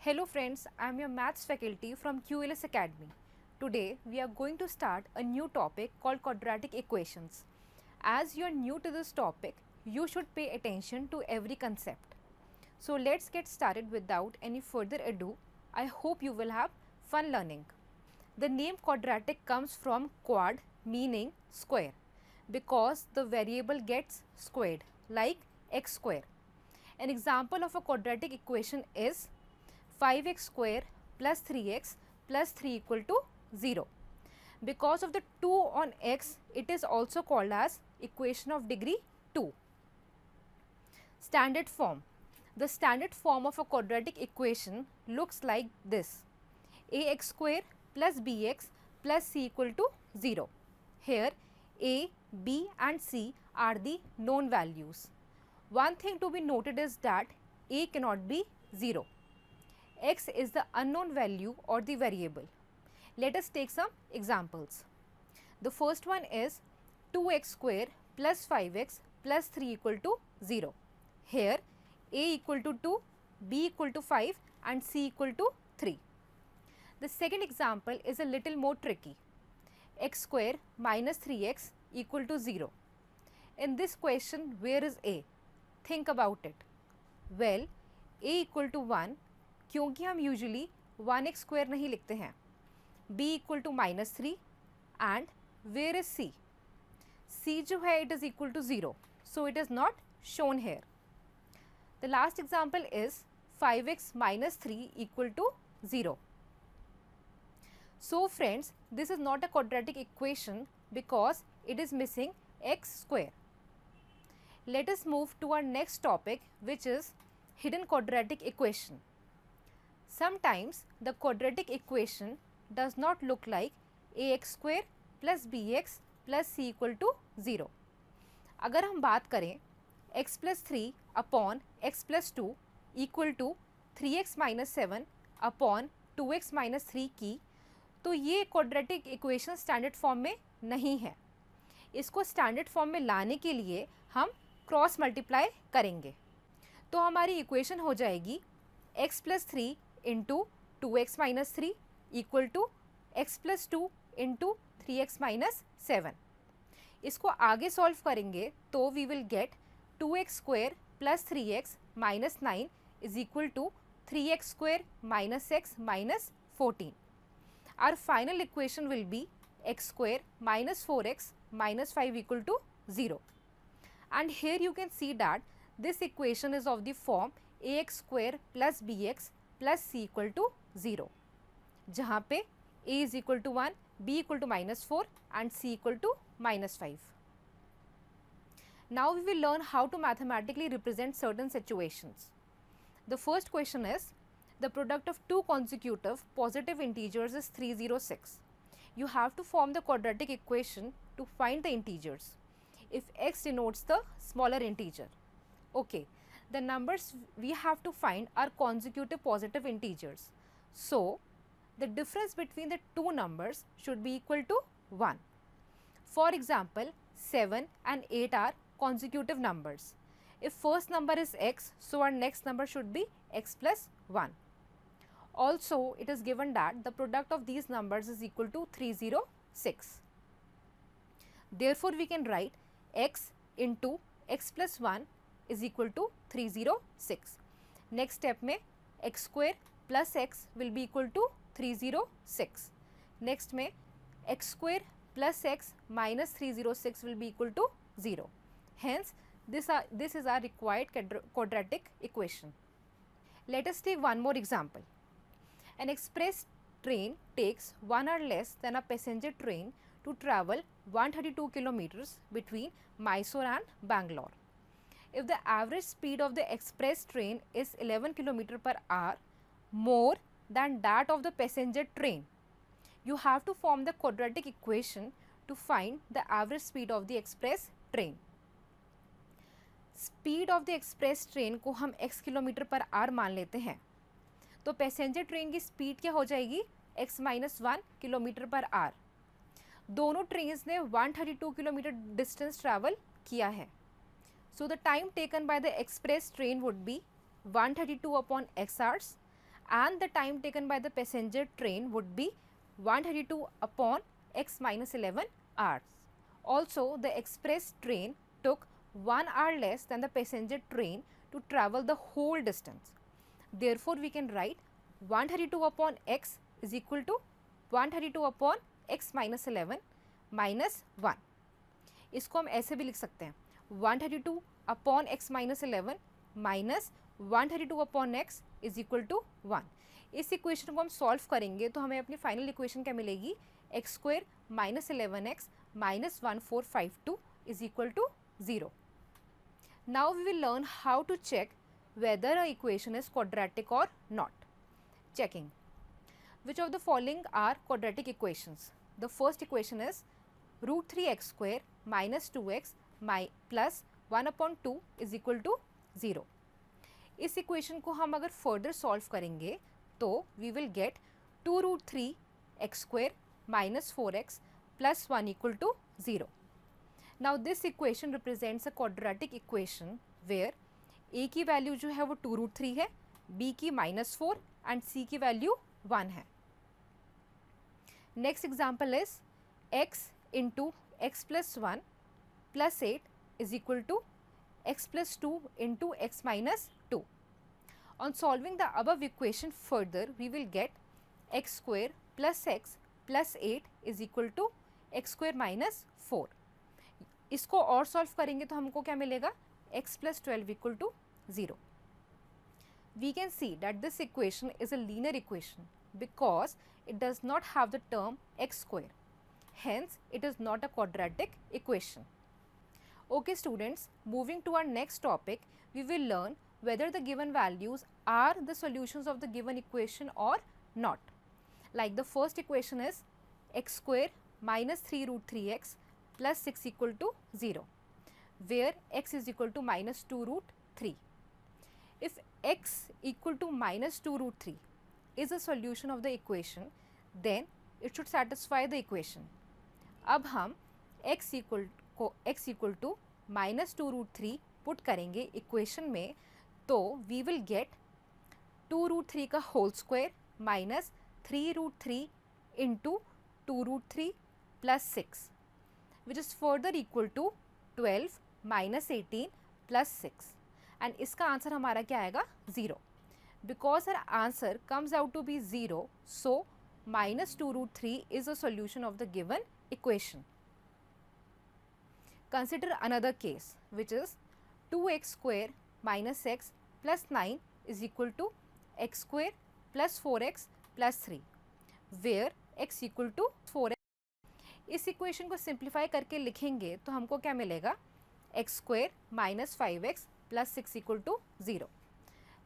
Hello friends, I am your maths faculty from QLS Academy. Today we are going to start a new topic called quadratic equations. As you are new to this topic, you should pay attention to every concept. So let's get started without any further ado. I hope you will have fun learning. The name quadratic comes from quad meaning square because the variable gets squared like x square. An example of a quadratic equation is 5x square plus 3x plus 3 equal to 0. Because of the 2 on x, it is also called as equation of degree 2. Standard form. The standard form of a quadratic equation looks like this: ax square plus bx plus c equal to 0. Here a, b and c are the known values. One thing to be noted is that a cannot be 0. X is the unknown value or the variable. Let us take some examples. The first one is 2x square plus 5x plus 3 equal to 0. Here a equal to 2, b equal to 5 and c equal to 3. The second example is a little more tricky. X square minus 3x equal to 0. In this question, where is a? Think about it. Well, a equal to 1 क्योंकि हम usually 1x square नहीं लिखते हैं. b equal to -3 and where is c? c जो है it is equal to 0, so it is not shown here. The last example is 5x minus 3 equal to 0. So friends, this is not a quadratic equation because it is missing x square. Let us move to our next topic, which is hidden quadratic equation. Sometimes the quadratic equation does not look like ax square plus bx plus c equal to 0. अगर हम बात करें x plus 3 upon x plus 2 equal to 3x minus 7 upon 2x minus 3 की, तो ये quadratic equation standard form में नहीं है. इसको स्टैंडर्ड फॉर्म में लाने के लिए हम क्रॉस मल्टीप्लाई करेंगे. तो हमारी इक्वेशन हो जाएगी x plus 3 into 2x minus 3 equal to x plus 2 into 3x minus 7. इसको आगे सॉल्व करेंगे तो we will get 2x square plus 3x minus 9 is equal to 3x square minus x minus 14. Our final equation will be x square minus 4x माइनस 5 equal to 0. And here you can see that this equation is of the form ax square plus bx plus c equal to 0, जहाँ पे a is equal to 1, b equal to -4 and c equal to -5. Now we will learn how to mathematically represent certain situations. The first question is, the product of two consecutive positive integers is 306. You have to form the quadratic equation to find the integers. If x denotes the smaller integer. Okay. The numbers we have to find are consecutive positive integers. So, the difference between the two numbers should be equal to 1. For example, 7 and 8 are consecutive numbers. If first number is x, so our next number should be x plus 1. Also, it is given that the product of these numbers is equal to 306. Therefore, we can write x into x plus 1 is equal to 306. Next step में x square plus x will be equal to 306. Next में x square plus x minus 306 will be equal to 0. Hence, this is our required quadratic equation. Let us take one more example. An express train takes 1 hour less than a passenger train to travel 132 kilometers between Mysore and Bangalore. If the average speed of the express train is 11 km per hour more than that of the passenger train, you have to form the quadratic equation to find the average speed of the express train. Speed of the express train को हम x kilometre per hour मान लेते हैं, तो passenger train की speed क्या हो जाएगी x minus 1 kilometre per hour. दोनों ट्रेन ने 132 किलोमीटर डिस्टेंस ट्रैवल किया है. So the time taken by the express train would be 132 upon x hours and the time taken by the passenger train would be 132 upon x minus 11 hours. Also, the express train took 1 hour less than the passenger train to travel the whole distance. Therefore, we can write 132 upon x is equal to 132 upon x minus 11 minus 1. इसको हम ऐसे भी लिख सकते हैं 132 upon x minus 11 minus 132 upon x is equal to 1. इस equation को हम सॉल्व करेंगे तो हमें अपनी फाइनल इक्वेशन क्या मिलेगी, x square minus 11x minus 1452 is equal to 0. Now we will learn how to check whether a equation is quadratic or not. Checking. Which of the following are quadratic equations? The first equation is root 3x square minus 2x plus 1 upon 2 is equal to 0. इस equation को हम अगर further solve करेंगे तो we will get 2 root 3 x square minus 4x plus 1 equal to 0. Now this equation represents a quadratic equation where a की value जो है वो 2 रूट 3 है, b की -4 एंड c की वैल्यू 1 है. Next example is x into x plus 1 plus 8 is equal to x plus 2 into x minus 2. On solving the above equation further, we will get x square plus x plus 8 is equal to x square minus 4. इसको और solve करेंगे तो हमको क्या मिलेगा, x plus 12 equal to 0. We can see that this equation is a linear equation because it does not have the term x square. Hence, it is not a quadratic equation. Okay students, moving to our next topic, we will learn whether the given values are the solutions of the given equation or not. Like the first equation is x square minus 3 root 3x plus 6 equal to 0, where x is equal to minus 2 root 3. If x equal to minus 2 root 3 is a solution of the equation, then it should satisfy the equation. अब हम x equal to minus 2 root 3 put करेंगे equation में तो we will get 2 root 3 का whole square minus 3 root 3 into 2 root 3 plus 6 which is further equal to 12 minus 18 plus 6 and इसका answer हमारा क्या आएगा 0. Because our answer comes out to be 0, so minus 2 root 3 is a solution of the given equation. Consider another case which is 2x square minus x plus 9 is equal to x square plus 4x plus 3 where x equal to 4x. इस equation को simplify करके लिखेंगे तो हमको क्या मिलेगा, x square minus 5x plus 6 equal to 0.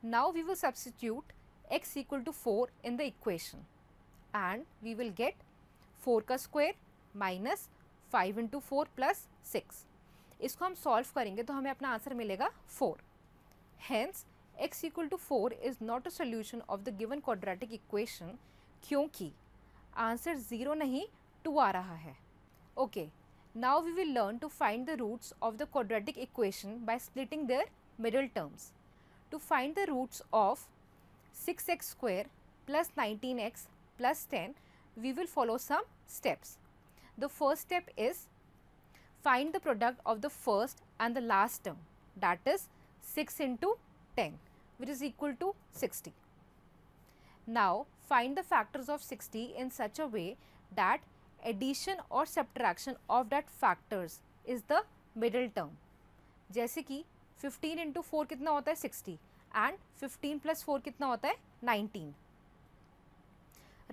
Now we will substitute x equal to 4 in the equation and we will get 4 का square minus 5 into 4 plus 6. इसको हम सॉल्व करेंगे तो हमें अपना आंसर मिलेगा 4. Hence x equal to 4 is not a solution of the given quadratic equation क्योंकि answer 0 नहीं 2 आ रहा है. Okay, now we will learn to find the roots of the quadratic equation by splitting their middle terms. To find the roots of 6x square plus 19x plus 10, we will follow some steps. The first step is find the product of the first and the last term, that is 6 into 10, which is equal to 60. Now find the factors of 60 in such a way that addition or subtraction of that factors is the middle term. जैसे कि 15 into 4 कितना होता है 60 and 15 plus 4 कितना होता है 19.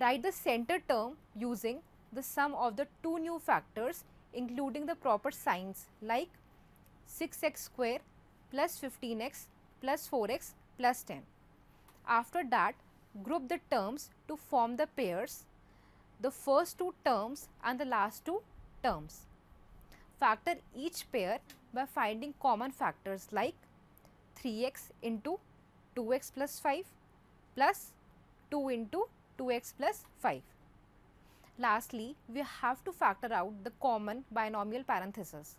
Write the center term using the sum of the two new factors including the proper signs like 6x square plus 15x plus 4x plus 10. After that, group the terms to form the pairs, the first two terms and the last two terms. Factor each pair by finding common factors like 3x into 2x plus 5 plus 2 into 2x plus 5. Lastly, we have to factor out the common binomial parentheses.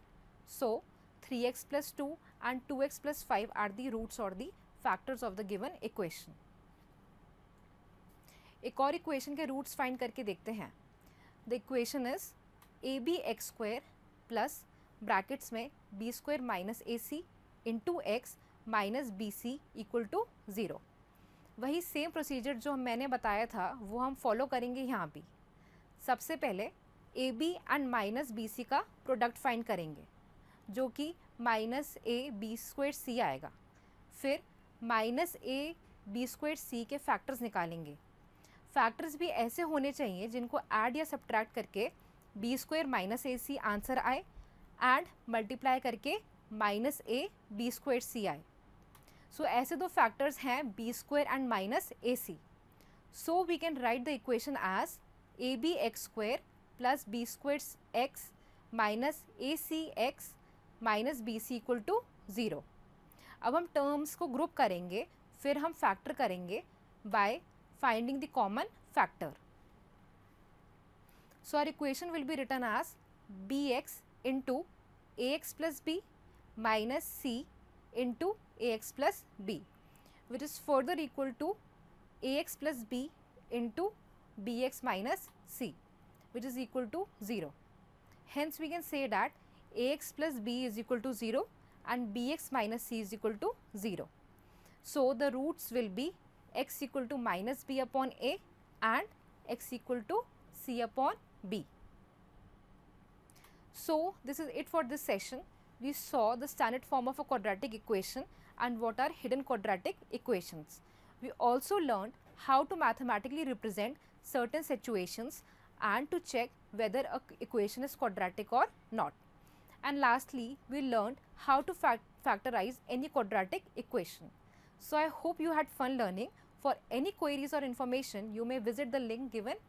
So, 3x plus 2 and 2x plus 5 are the roots or the factors of the given equation. एक और equation के roots find करके देखते हैं. The equation is a b x square plus brackets में b square minus a c into x minus b c equal to 0. वही same procedure जो मैंने बताया था वो हम फॉलो करेंगे यहाँ भी. सबसे पहले a b and minus b c का प्रोडक्ट फाइंड करेंगे जो कि minus a b square c आएगा. फिर minus a b square c के फैक्टर्स निकालेंगे. फैक्टर्स भी ऐसे होने चाहिए जिनको ऐड या सब्ट्रैक्ट करके b square minus a c answer आए एंड मल्टीप्लाई करके minus a b square c आए. सो ऐसे दो फैक्टर्स हैं b square and minus a c. So we can write the equation as a b x square plus b square x minus a c x minus b c equal to 0. अब हम terms को group करेंगे, फिर हम factor करेंगे by finding the common factor. So our equation will be written as b x into a x plus b minus c into a x plus b which is further equal to a x plus b into b x minus c which is equal to 0. Hence we can say that ax plus b is equal to 0 and bx minus c is equal to 0. So the roots will be x equal to minus b upon a and x equal to c upon b. So this is it for this session. We saw the standard form of a quadratic equation and what are hidden quadratic equations. We also learned how to mathematically represent certain situations and to check whether a equation is quadratic or not. And lastly, we learned how to factorize any quadratic equation. So I hope you had fun learning. For any queries or information, you may visit the link given